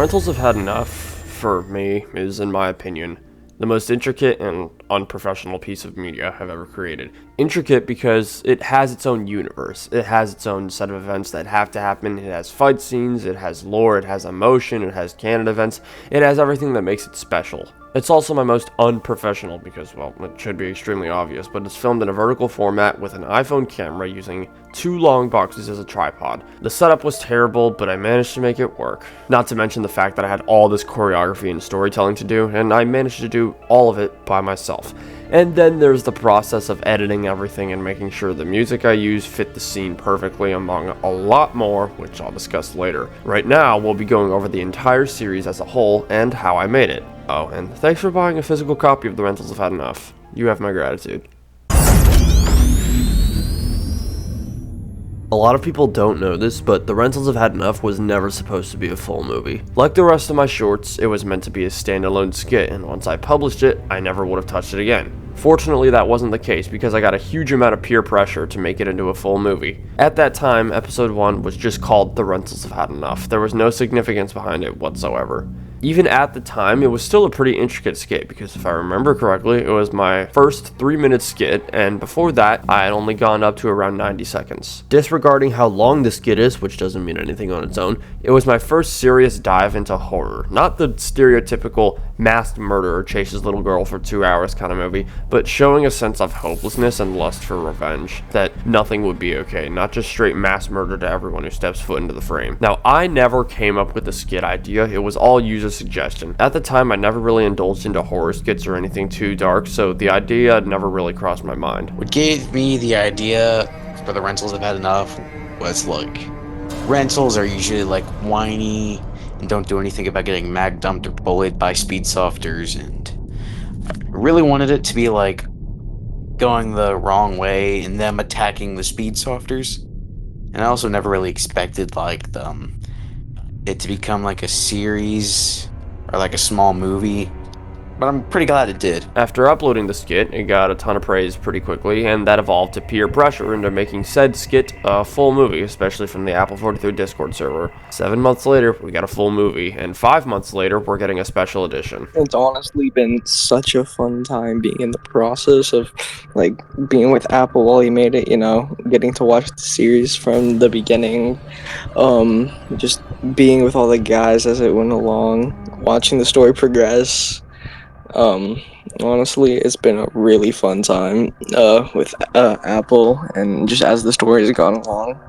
Rentals Have Had Enough, for me, is, in my opinion, the most intricate and unprofessional piece of media I've ever created. Intricate because it has its own universe. It has its own set of events that have to happen. It has fight scenes, it has lore, it has emotion, it has canon events. It has everything that makes it special. It's also my most unprofessional because, well, it should be extremely obvious, but it's filmed in a vertical format with an iPhone camera using 2 long boxes as a tripod. The setup was terrible, but I managed to make it work. Not to mention the fact that I had all this choreography and storytelling to do, and I managed to do all of it by myself. And then there's the process of editing everything and making sure the music I use fit the scene perfectly, among a lot more, which I'll discuss later. Right now, we'll be going over the entire series as a whole and how I made it. Oh, and thanks for buying a physical copy of The Rentals Have Had Enough. You have my gratitude. A lot of people don't know this, but The Rentals Have Had Enough was never supposed to be a full movie. Like the rest of my shorts, it was meant to be a standalone skit, and once I published it, I never would have touched it again. Fortunately, that wasn't the case because I got a huge amount of peer pressure to make it into a full movie. At that time, episode 1 was just called The Rentals Have Had Enough. There was no significance behind it whatsoever. Even at the time, it was still a pretty intricate skit because if I remember correctly, it was my first 3-minute skit, and before that, I had only gone up to around 90 seconds. Disregarding how long the skit is, which doesn't mean anything on its own, it was my first serious dive into horror. Not the stereotypical masked murderer chases little girl for 2 hours kind of movie, but showing a sense of hopelessness and lust for revenge, that nothing would be okay, not just straight mass murder to everyone who steps foot into the frame. Now, I never came up with the skit idea, it was all user suggestion. At the time, I never really indulged into horror skits or anything too dark, so the idea never really crossed my mind. What gave me the idea for The Rentals Have Had Enough was, like, rentals are usually, like, whiny and don't do anything about getting mag dumped or bullied by speed softers, and I really wanted it to be, like, going the wrong way and them attacking the speed softers. And I also never really expected, like, it to become like a series or like a small movie, but I'm pretty glad it did. After uploading the skit, it got a ton of praise pretty quickly, and that evolved to peer pressure into making said skit a full movie, especially from the Apple43 Discord server. 7 months later, we got a full movie, and 5 months later, we're getting a special edition. It's honestly been such a fun time being in the process of, like, being with Apple while he made it, you know, getting to watch the series from the beginning, just being with all the guys as it went along, watching the story progress. Honestly, it's been a really fun time with Apple, and just as the story has gone along.